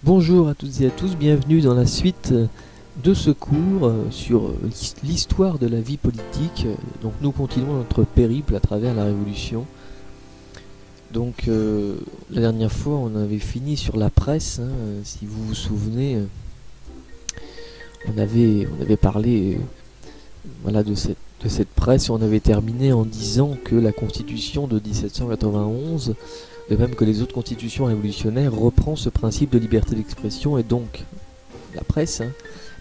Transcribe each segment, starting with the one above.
Bonjour à toutes et à tous, bienvenue dans la suite de ce cours sur l'histoire de la vie politique. Donc nous continuons notre périple à travers la Révolution. Donc la dernière fois on avait fini sur la presse, si vous vous souvenez. On avait parlé voilà, de cette presse et on avait terminé en disant que la constitution de 1791, de même que les autres constitutions révolutionnaires, reprend ce principe de liberté d'expression et donc la presse,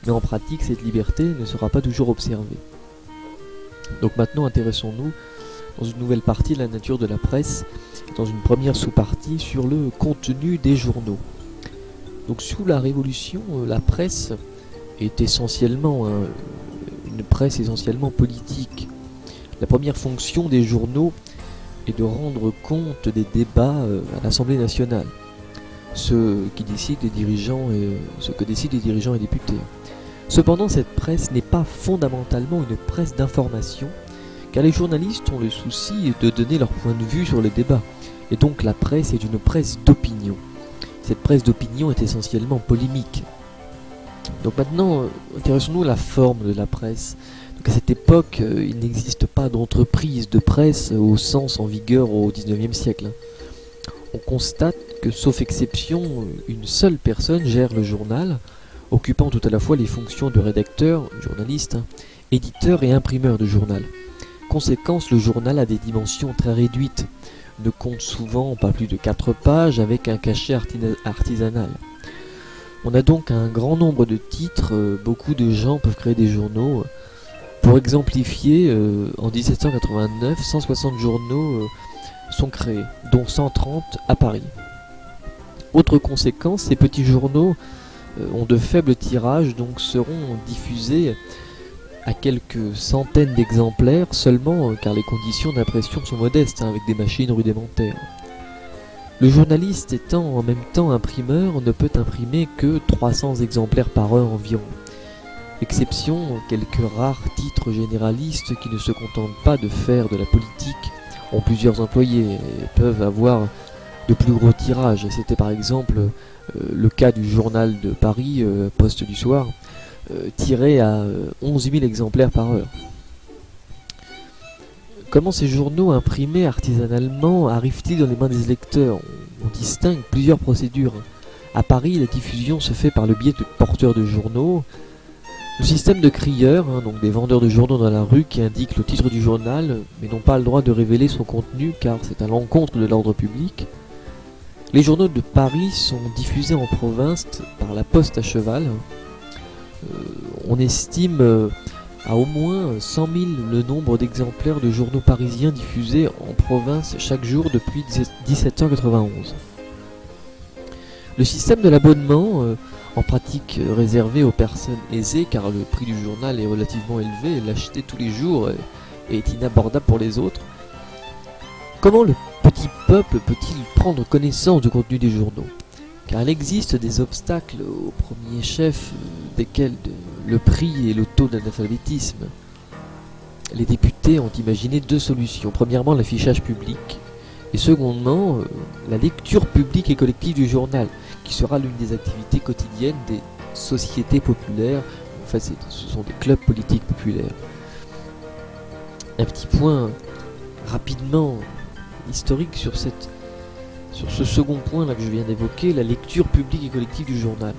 mais en pratique cette liberté ne sera pas toujours observée. Donc maintenant intéressons-nous dans une nouvelle partie de la nature de la presse, dans une première sous-partie sur le contenu des journaux. Donc sous la Révolution, la presse est essentiellement une presse essentiellement politique. La première fonction des journaux est de rendre compte des débats à l'Assemblée nationale, ce que décident les dirigeants et députés. Cependant, cette presse n'est pas fondamentalement une presse d'information, car les journalistes ont le souci de donner leur point de vue sur les débats, et donc la presse est une presse d'opinion. Cette presse d'opinion est essentiellement polémique. Donc maintenant, intéressons-nous à la forme de la presse. Donc à cette époque, il n'existe pas d'entreprise de presse au sens en vigueur au XIXe siècle. On constate que, sauf exception, une seule personne gère le journal, occupant tout à la fois les fonctions de rédacteur, journaliste, éditeur et imprimeur de journal. Conséquence, le journal a des dimensions très réduites, ne compte souvent pas plus de 4 pages avec un cachet artisanal. On a donc un grand nombre de titres, beaucoup de gens peuvent créer des journaux. Pour exemplifier, en 1789, 160 journaux sont créés, dont 130 à Paris. Autre conséquence, ces petits journaux ont de faibles tirages, donc seront diffusés à quelques centaines d'exemplaires seulement, car les conditions d'impression sont modestes, avec des machines rudimentaires. Le journaliste étant en même temps imprimeur ne peut imprimer que 300 exemplaires par heure environ. Exception, quelques rares titres généralistes qui ne se contentent pas de faire de la politique, ont plusieurs employés et peuvent avoir de plus gros tirages. C'était par exemple le cas du journal de Paris, Poste du Soir, tiré à 11 000 exemplaires par heure. Comment ces journaux imprimés artisanalement arrivent-ils dans les mains des lecteurs ? On distingue plusieurs procédures. À Paris, la diffusion se fait par le biais de porteurs de journaux. Le système de crieurs, donc des vendeurs de journaux dans la rue qui indiquent le titre du journal, mais n'ont pas le droit de révéler son contenu car c'est à l'encontre de l'ordre public. Les journaux de Paris sont diffusés en province par la poste à cheval. On estime à au moins 100 000 le nombre d'exemplaires de journaux parisiens diffusés en province chaque jour depuis 1791. Le système de l'abonnement, en pratique réservé aux personnes aisées car le prix du journal est relativement élevé et l'acheter tous les jours est inabordable pour les autres. Comment le petit peuple peut-il prendre connaissance du contenu des journaux ? Car il existe des obstacles au premier chef, desquels le prix et le taux d'analphabétisme. Les députés ont imaginé 2 solutions. Premièrement, l'affichage public, et secondement, la lecture publique et collective du journal, qui sera l'une des activités quotidiennes des sociétés populaires. En fait, ce sont des clubs politiques populaires. Un petit point rapidement historique sur ce second point là que je viens d'évoquer, la lecture publique et collective du journal.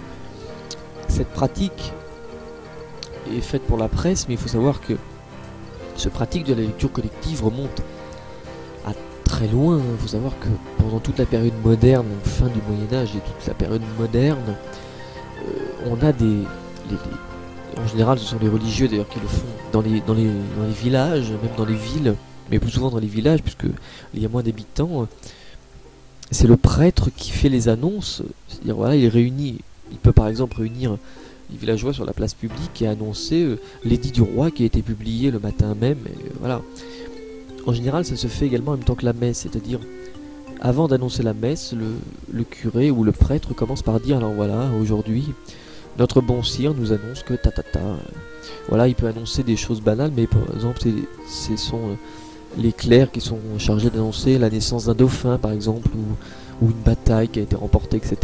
Cette pratique est faite pour la presse, mais il faut savoir que cette pratique de la lecture collective remonte à très loin. Il faut savoir que pendant toute la période moderne, donc fin du Moyen-Âge et toute la période moderne, on a en général ce sont les religieux d'ailleurs qui le font dans les villages, même dans les villes, mais plus souvent dans les villages puisqu'il y a moins d'habitants. C'est le prêtre qui fait les annonces, c'est-à-dire voilà, il peut par exemple réunir les villageois sur la place publique et annoncer l'édit du roi qui a été publié le matin même, et voilà. En général, ça se fait également en même temps que la messe, c'est-à-dire avant d'annoncer la messe, le curé ou le prêtre commence par dire alors voilà, aujourd'hui, notre bon sire nous annonce que Voilà, il peut annoncer des choses banales, mais par exemple, ce sont les clercs qui sont chargés d'annoncer la naissance d'un dauphin, par exemple, ou une bataille qui a été remportée, etc.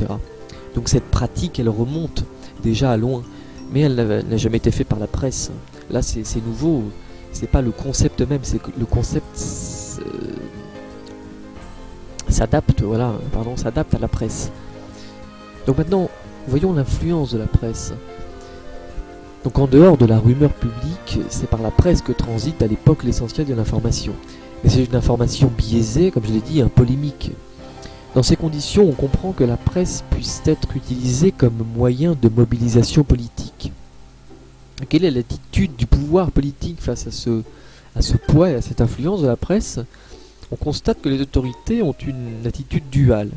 Donc cette pratique, elle remonte déjà à loin, mais elle n'a jamais été faite par la presse. Là, c'est nouveau, c'est pas le concept même, c'est que le concept s'adapte à la presse. Donc maintenant, voyons l'influence de la presse. Donc en dehors de la rumeur publique, c'est par la presse que transite à l'époque l'essentiel de l'information. Mais c'est une information biaisée, comme je l'ai dit, polémique. Dans ces conditions, on comprend que la presse puisse être utilisée comme moyen de mobilisation politique. Quelle est l'attitude du pouvoir politique face à ce poids et à cette influence de la presse? On constate que les autorités ont une attitude duale.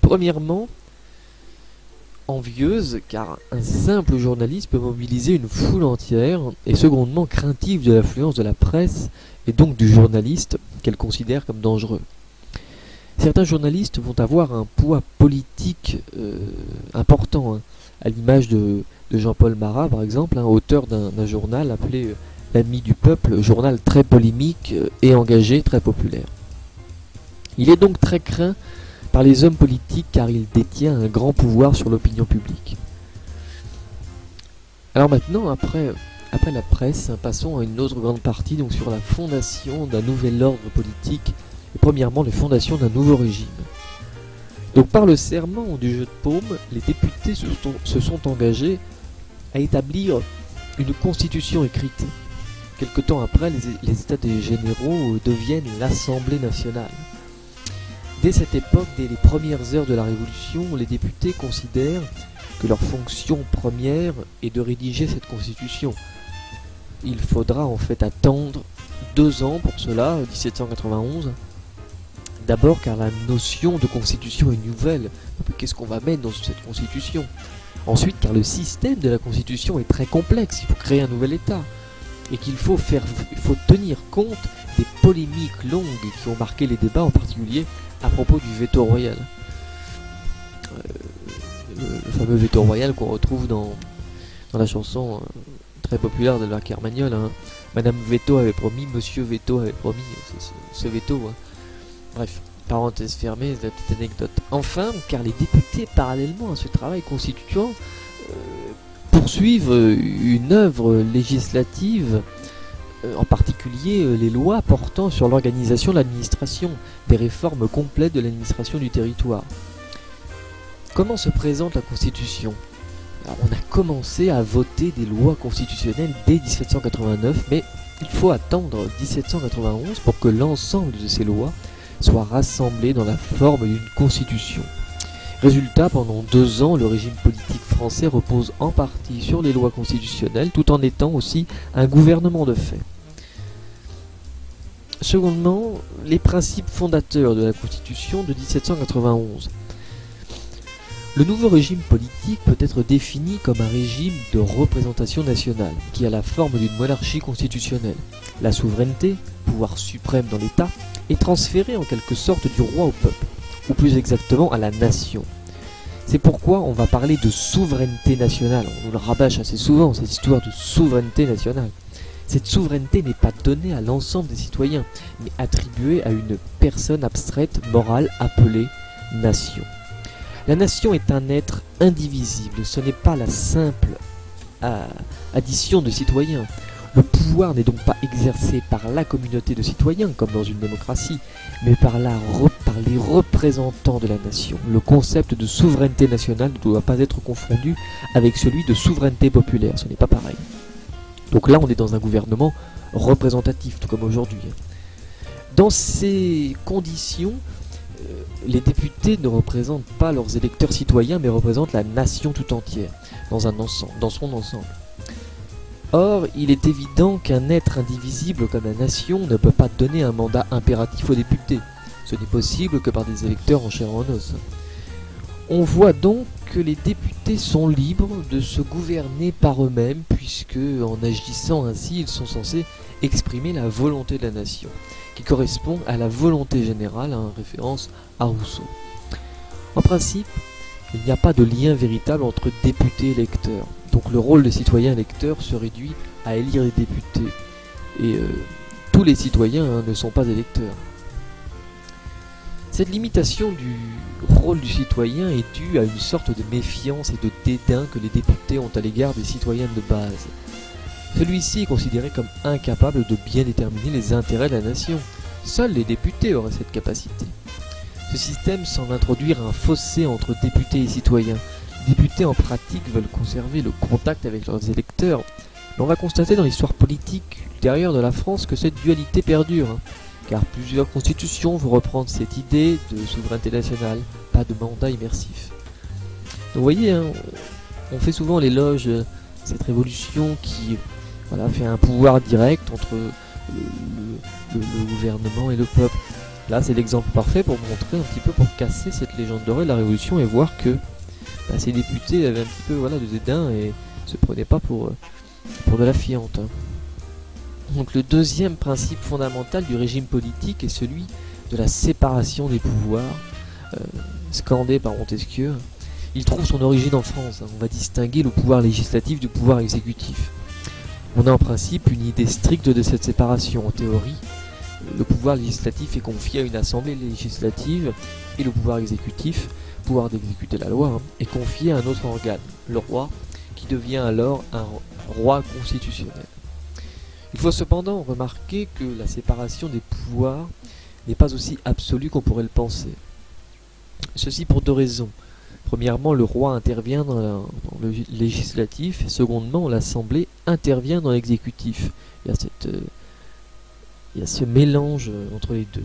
Premièrement, envieuse, car un simple journaliste peut mobiliser une foule entière, et secondement, craintive de l'influence de la presse, et donc du journaliste, qu'elle considère comme dangereux. Certains journalistes vont avoir un poids politique important, à l'image de Jean-Paul Marat, par exemple, auteur d'un journal appelé L'Ami du Peuple, journal très polémique et engagé, très populaire. Il est donc très craint par les hommes politiques car il détient un grand pouvoir sur l'opinion publique. Alors maintenant, après la presse, passons à une autre grande partie, donc sur la fondation d'un nouvel ordre politique, et premièrement les fondations d'un nouveau régime. Donc par le serment du jeu de paume, les députés se sont engagés à établir une constitution écrite. Quelque temps après, les États généraux deviennent l'Assemblée nationale. Dès cette époque, dès les premières heures de la Révolution, les députés considèrent que leur fonction première est de rédiger cette constitution. Il faudra en fait attendre 2 ans pour cela, 1791. D'abord car la notion de constitution est nouvelle. Qu'est-ce qu'on va mettre dans cette constitution? Ensuite car le système de la constitution est très complexe, il faut créer un nouvel État. Et qu'il faut tenir compte des polémiques longues qui ont marqué les débats, en particulier à propos du veto royal. Le fameux veto royal qu'on retrouve dans la chanson très populaire de la Carmagnole. Madame Veto avait promis, Monsieur Veto avait promis, ce veto. Bref, parenthèse fermée, la petite anecdote. Enfin, car les députés, parallèlement à ce travail constituant, poursuivent une œuvre législative, en particulier les lois portant sur l'organisation de l'administration, des réformes complètes de l'administration du territoire. Comment se présente la Constitution? Alors, on a commencé à voter des lois constitutionnelles dès 1789, mais il faut attendre 1791 pour que l'ensemble de ces lois soient rassemblées dans la forme d'une constitution. Résultat, pendant 2 ans, le régime politique français repose en partie sur les lois constitutionnelles, tout en étant aussi un gouvernement de fait. Secondement, les principes fondateurs de la Constitution de 1791. Le nouveau régime politique peut être défini comme un régime de représentation nationale, qui a la forme d'une monarchie constitutionnelle. La souveraineté, pouvoir suprême dans l'État, est transférée en quelque sorte du roi au peuple, ou plus exactement à la nation. C'est pourquoi on va parler de souveraineté nationale. On nous le rabâche assez souvent, cette histoire de souveraineté nationale. Cette souveraineté n'est pas donnée à l'ensemble des citoyens, mais attribuée à une personne abstraite, morale, appelée nation. La nation est un être indivisible, ce n'est pas la simple addition de citoyens. Le pouvoir n'est donc pas exercé par la communauté de citoyens, comme dans une démocratie, mais par les représentants de la nation. Le concept de souveraineté nationale ne doit pas être confondu avec celui de souveraineté populaire, ce n'est pas pareil. Donc là, on est dans un gouvernement représentatif, tout comme aujourd'hui. Dans ces conditions, les députés ne représentent pas leurs électeurs citoyens, mais représentent la nation tout entière, dans son ensemble. Or, il est évident qu'un être indivisible comme la nation ne peut pas donner un mandat impératif aux députés. Ce n'est possible que par des électeurs en chair et en os. On voit donc que les députés sont libres de se gouverner par eux-mêmes, puisque en agissant ainsi, ils sont censés exprimer la volonté de la nation, qui correspond à la volonté générale, en référence à Rousseau. En principe, il n'y a pas de lien véritable entre députés et électeurs. Donc le rôle des citoyens électeurs se réduit à élire les députés. Et tous les citoyens ne sont pas électeurs. Cette limitation du rôle du citoyen est due à une sorte de méfiance et de dédain que les députés ont à l'égard des citoyens de base. Celui-ci est considéré comme incapable de bien déterminer les intérêts de la nation. Seuls les députés auraient cette capacité. Ce système semble introduire un fossé entre députés et citoyens. Les députés en pratique veulent conserver le contact avec leurs électeurs, mais on va constater dans l'histoire politique ultérieure de la France que cette dualité perdure, car plusieurs constitutions vont reprendre cette idée de souveraineté nationale, pas de mandat immersif. Donc vous voyez, on fait souvent l'éloge de cette révolution qui fait un pouvoir direct entre le gouvernement et le peuple. Là, c'est l'exemple parfait pour montrer un petit peu, pour casser cette légende dorée de la Révolution et voir que ces députés avaient un petit peu de dédain et se prenaient pas pour de la fiente. Donc le deuxième principe fondamental du régime politique est celui de la séparation des pouvoirs, scandé par Montesquieu. Il trouve son origine en France. On va distinguer le pouvoir législatif du pouvoir exécutif. On a en principe une idée stricte de cette séparation. En théorie, le pouvoir législatif est confié à une assemblée législative et le pouvoir exécutif, pouvoir d'exécuter la loi, est confié à un autre organe, le roi, qui devient alors un roi constitutionnel. Il faut cependant remarquer que la séparation des pouvoirs n'est pas aussi absolue qu'on pourrait le penser. Ceci pour deux raisons. Premièrement, le roi intervient dans le législatif, et secondement, l'Assemblée intervient dans l'exécutif. Il y a ce mélange entre les deux.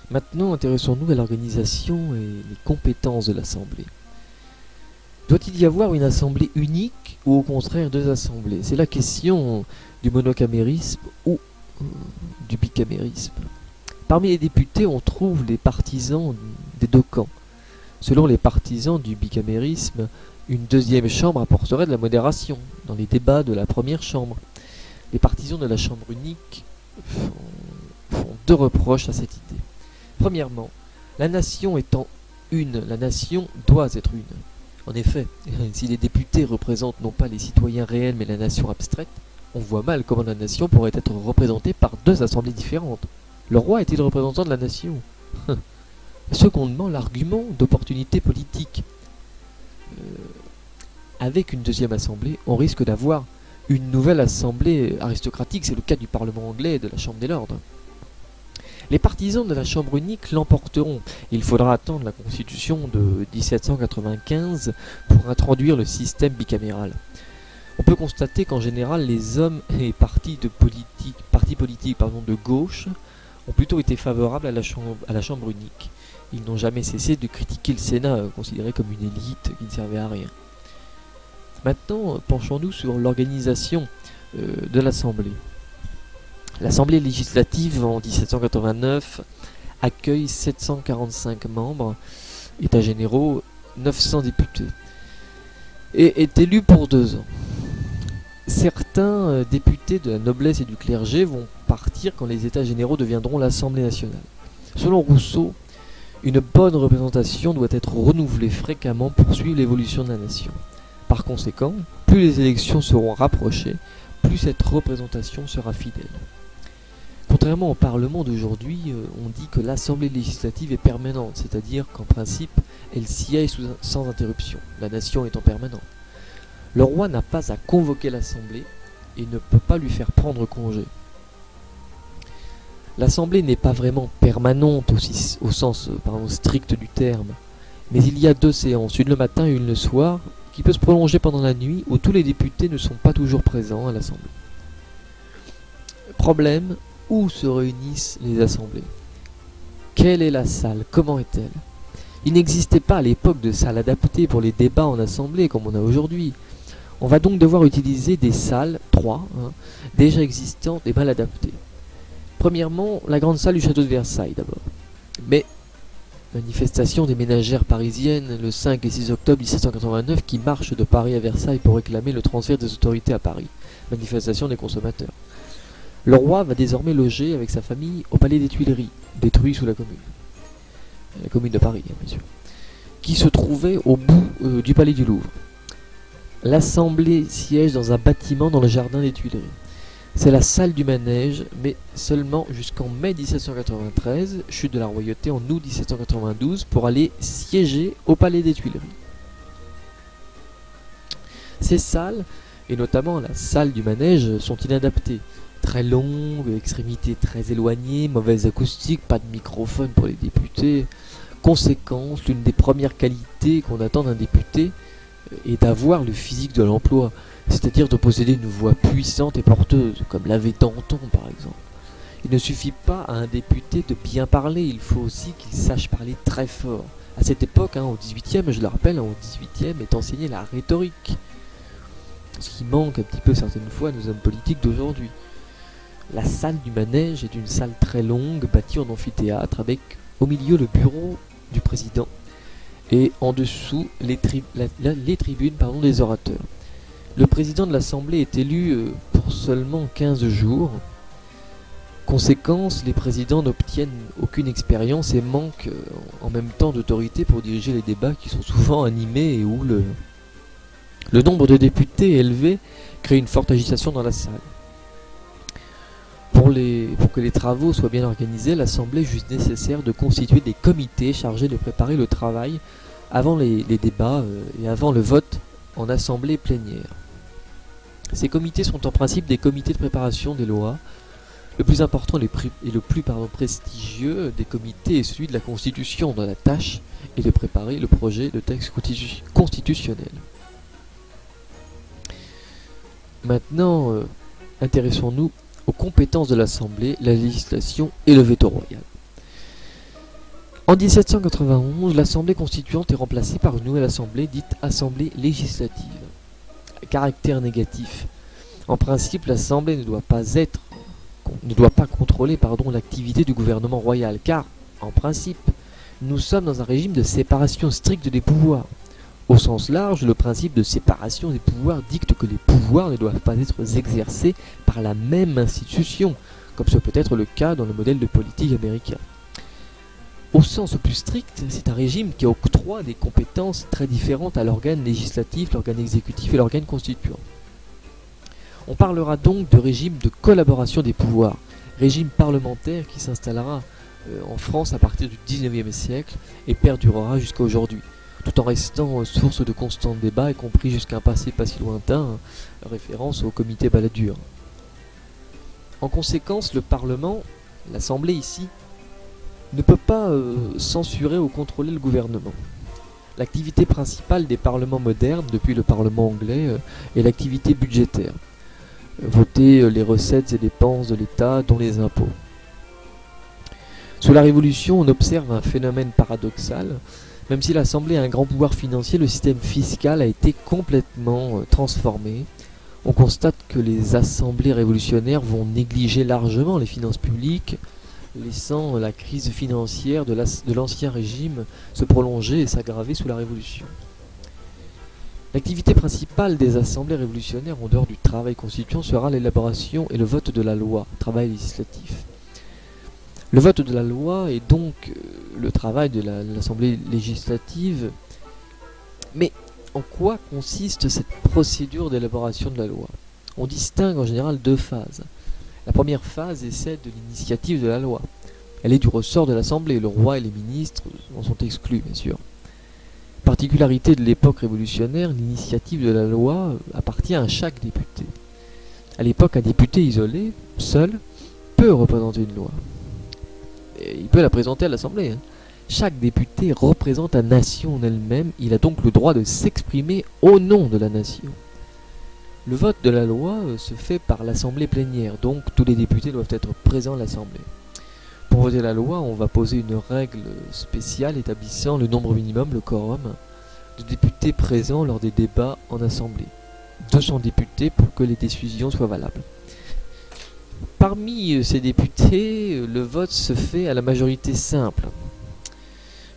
Maintenant, intéressons-nous à l'organisation et les compétences de l'Assemblée. Doit-il y avoir une assemblée unique ou au contraire deux assemblées? C'est la question du monocamérisme ou du bicamérisme. Parmi les députés, on trouve les partisans des deux camps. Selon les partisans du bicamérisme, une deuxième chambre apporterait de la modération dans les débats de la première chambre. Les partisans de la chambre unique font deux reproches à cette idée. Premièrement, la nation étant une, la nation doit être une. En effet, si les députés représentent non pas les citoyens réels mais la nation abstraite, on voit mal comment la nation pourrait être représentée par deux assemblées différentes. Le roi est-il représentant de la nation? Secondement, l'argument d'opportunité politique. Avec une deuxième assemblée, on risque d'avoir une nouvelle assemblée aristocratique, c'est le cas du Parlement anglais et de la Chambre des Lords. Les partisans de la Chambre unique l'emporteront. Il faudra attendre la Constitution de 1795 pour introduire le système bicaméral. On peut constater qu'en général, les hommes et partis politiques de gauche ont plutôt été favorables à la Chambre unique. Ils n'ont jamais cessé de critiquer le Sénat, considéré comme une élite qui ne servait à rien. Maintenant, penchons-nous sur l'organisation de l'Assemblée. L'Assemblée législative en 1789 accueille 745 membres, États généraux, 900 députés, et est élue pour 2 ans. Certains députés de la noblesse et du clergé vont partir quand les États généraux deviendront l'Assemblée nationale. Selon Rousseau, une bonne représentation doit être renouvelée fréquemment pour suivre l'évolution de la nation. Par conséquent, plus les élections seront rapprochées, plus cette représentation sera fidèle. Contrairement au Parlement d'aujourd'hui, on dit que l'Assemblée législative est permanente, c'est-à-dire qu'en principe, elle siège sans interruption, la nation est en permanence. Le roi n'a pas à convoquer l'Assemblée et ne peut pas lui faire prendre congé. L'Assemblée n'est pas vraiment permanente au sens strict du terme, mais il y a 2 séances, une le matin et une le soir, qui peut se prolonger pendant la nuit où tous les députés ne sont pas toujours présents à l'Assemblée. Problème, où se réunissent les assemblées? Quelle est la salle? Comment est-elle? Il n'existait pas à l'époque de salle adaptée pour les débats en assemblée comme on a aujourd'hui. On va donc devoir utiliser des salles, 3, déjà existantes et mal adaptées. Premièrement, la grande salle du château de Versailles d'abord. Mais manifestation des ménagères parisiennes le 5 et 6 octobre 1789 qui marchent de Paris à Versailles pour réclamer le transfert des autorités à Paris. Manifestation des consommateurs. Le roi va désormais loger avec sa famille au palais des Tuileries, détruit sous la commune de Paris, bien sûr, qui se trouvait au bout du palais du Louvre. L'Assemblée siège dans un bâtiment dans le jardin des Tuileries. C'est la salle du manège, mais seulement jusqu'en mai 1793, chute de la royauté en août 1792, pour aller siéger au palais des Tuileries. Ces salles, et notamment la salle du manège, sont inadaptées. Très longues, extrémités très éloignées, mauvaise acoustique, pas de microphone pour les députés. Conséquence, l'une des premières qualités qu'on attend d'un député est d'avoir le physique de l'emploi, c'est-à-dire de posséder une voix puissante et porteuse, comme l'avait Danton par exemple. Il ne suffit pas à un député de bien parler, il faut aussi qu'il sache parler très fort. À cette époque, au XVIIIe, je le rappelle, au XVIIIe est enseignée la rhétorique, ce qui manque un petit peu certaines fois à nos hommes politiques d'aujourd'hui. La salle du manège est une salle très longue, bâtie en amphithéâtre, avec au milieu le bureau du président et en dessous les tribunes des orateurs. Le président de l'Assemblée est élu pour seulement 15 jours. Conséquence, les présidents n'obtiennent aucune expérience et manquent en même temps d'autorité pour diriger les débats qui sont souvent animés et où le nombre de députés élevé crée une forte agitation dans la salle. Pour que les travaux soient bien organisés, l'Assemblée juge nécessaire de constituer des comités chargés de préparer le travail avant les débats et avant le vote en assemblée plénière. Ces comités sont en principe des comités de préparation des lois. Le plus important et le plus prestigieux des comités est celui de la Constitution, dont la tâche est de préparer le projet de texte constitutionnel. Maintenant, intéressons-nous aux compétences de l'Assemblée, la législation et le veto royal. En 1791, l'Assemblée constituante est remplacée par une nouvelle Assemblée dite Assemblée législative. Caractère négatif. En principe, l'Assemblée ne doit pas contrôler l'activité du gouvernement royal, car, en principe, nous sommes dans un régime de séparation stricte des pouvoirs. Au sens large, le principe de séparation des pouvoirs dicte que les pouvoirs ne doivent pas être exercés par la même institution, comme ce peut être le cas dans le modèle de politique américain. Au sens plus strict, c'est un régime qui octroie des compétences très différentes à l'organe législatif, l'organe exécutif et l'organe constituant. On parlera donc de régime de collaboration des pouvoirs, régime parlementaire qui s'installera en France à partir du XIXe siècle et perdurera jusqu'à aujourd'hui, tout en restant source de constants débats, y compris jusqu'à un passé pas si lointain, référence au comité Balladur. En conséquence, le Parlement, l'Assemblée ici, ne peut pas censurer ou contrôler le gouvernement. L'activité principale des parlements modernes, depuis le Parlement anglais, est l'activité budgétaire. Voter les recettes et dépenses de l'État, dont les impôts. Sous la Révolution, on observe un phénomène paradoxal. Même si l'Assemblée a un grand pouvoir financier, le système fiscal a été complètement transformé. On constate que les assemblées révolutionnaires vont négliger largement les finances publiques, laissant la crise financière de l'ancien régime se prolonger et s'aggraver sous la Révolution. L'activité principale des assemblées révolutionnaires en dehors du travail constituant sera l'élaboration et le vote de la loi, travail législatif. Le vote de la loi est donc le travail de l'Assemblée législative. Mais en quoi consiste cette procédure d'élaboration de la loi ? On distingue en général deux phases. La première phase est celle de l'initiative de la loi. Elle est du ressort de l'Assemblée. Le roi et les ministres en sont exclus, bien sûr. Particularité de l'époque révolutionnaire, l'initiative de la loi appartient à chaque député. À l'époque, un député isolé, seul, peut représenter une loi. Et il peut la présenter à l'Assemblée. Chaque député représente la nation en elle-même, il a donc le droit de s'exprimer au nom de la nation. Le vote de la loi se fait par l'Assemblée plénière, donc tous les députés doivent être présents à l'Assemblée. Pour voter la loi, on va poser une règle spéciale établissant le nombre minimum, le quorum, de députés présents lors des débats en Assemblée. 200 députés pour que les décisions soient valables. Parmi ces députés, le vote se fait à la majorité simple.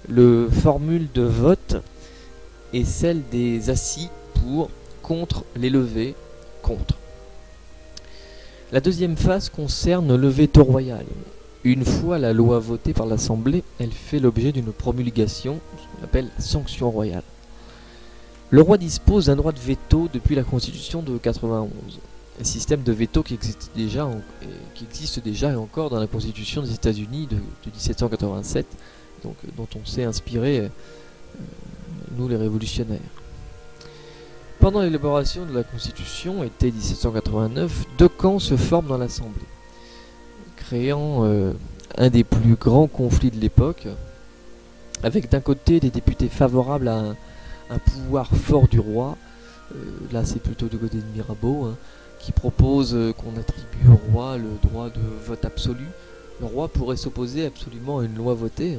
La formule de vote est celle des assis pour, contre, les levés, contre. La deuxième phase concerne le veto royal. Une fois la loi votée par l'Assemblée, elle fait l'objet d'une promulgation, ce qu'on appelle la sanction royale. Le roi dispose d'un droit de veto depuis la Constitution de 91. un système de veto qui existe déjà et encore dans la Constitution des États-Unis de 1787, donc, dont on s'est inspiré, nous les révolutionnaires. Pendant l'élaboration de la Constitution, été 1789, deux camps se forment dans l'Assemblée, créant un des plus grands conflits de l'époque, avec d'un côté des députés favorables à un pouvoir fort du roi, là c'est plutôt du côté de Mirabeau, qui propose qu'on attribue au roi le droit de vote absolu. Le roi pourrait s'opposer absolument à une loi votée.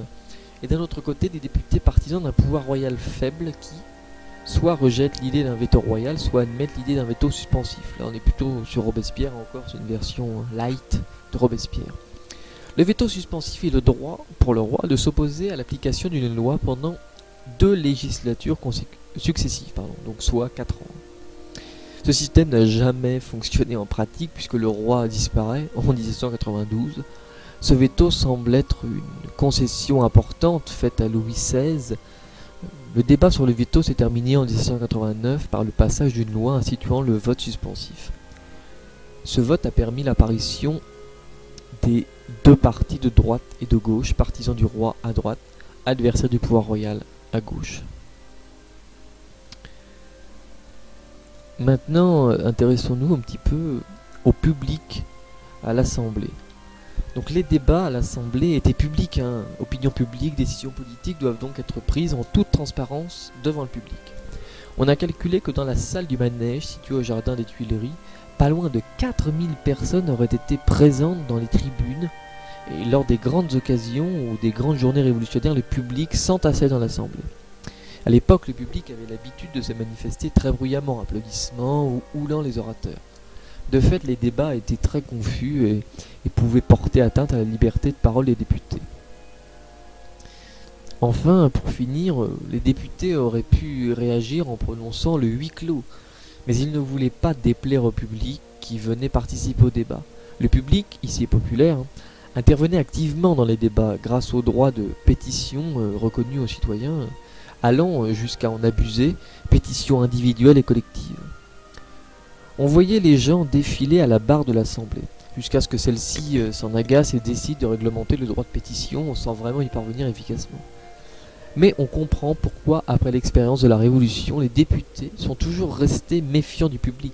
Et d'un autre côté, des députés partisans d'un pouvoir royal faible qui soit rejettent l'idée d'un veto royal, soit admettent l'idée d'un veto suspensif. Là on est plutôt sur Robespierre, encore c'est une version light de Robespierre. Le veto suspensif est le droit pour le roi de s'opposer à l'application d'une loi pendant 2 législatures successives, donc soit 4 ans. Ce système n'a jamais fonctionné en pratique puisque le roi disparaît en 1792. Ce veto semble être une concession importante faite à Louis XVI. Le débat sur le veto s'est terminé en 1789 par le passage d'une loi instituant le vote suspensif. Ce vote a permis l'apparition des 2 partis de droite et de gauche, partisans du roi à droite, adversaires du pouvoir royal à gauche. Maintenant, intéressons-nous un petit peu au public à l'Assemblée. Donc les débats à l'Assemblée étaient publics, opinion publique, décisions politiques doivent donc être prises en toute transparence devant le public. On a calculé que dans la salle du manège située au jardin des Tuileries, pas loin de 4000 personnes auraient été présentes dans les tribunes, et lors des grandes occasions ou des grandes journées révolutionnaires, le public s'entassait dans l'Assemblée. À l'époque, le public avait l'habitude de se manifester très bruyamment, applaudissements ou houlant les orateurs. De fait, les débats étaient très confus et pouvaient porter atteinte à la liberté de parole des députés. Enfin, pour finir, les députés auraient pu réagir en prononçant le huis clos, mais ils ne voulaient pas déplaire au public qui venait participer au débat. Le public, ici populaire, intervenait activement dans les débats grâce au droit de pétition reconnu aux citoyens, allant jusqu'à en abuser, pétitions individuelles et collectives. On voyait les gens défiler à la barre de l'Assemblée, jusqu'à ce que celle-ci s'en agace et décide de réglementer le droit de pétition sans vraiment y parvenir efficacement. Mais on comprend pourquoi, après l'expérience de la Révolution, les députés sont toujours restés méfiants du public.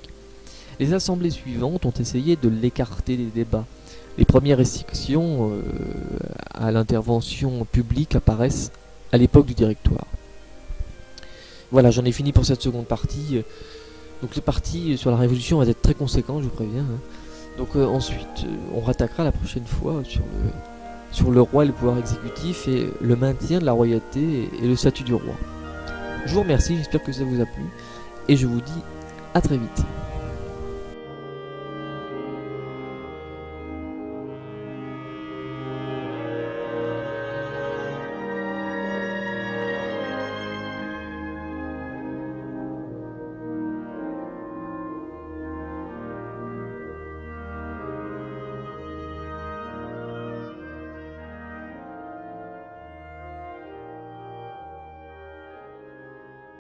Les assemblées suivantes ont essayé de l'écarter des débats. Les premières restrictions à l'intervention publique apparaissent à l'époque du Directoire. Voilà, j'en ai fini pour cette seconde partie. Donc les parties sur la Révolution vont être très conséquentes, je vous préviens. Donc ensuite, on rattaquera la prochaine fois sur le roi et le pouvoir exécutif et le maintien de la royauté et le statut du roi. Je vous remercie, j'espère que ça vous a plu et je vous dis à très vite.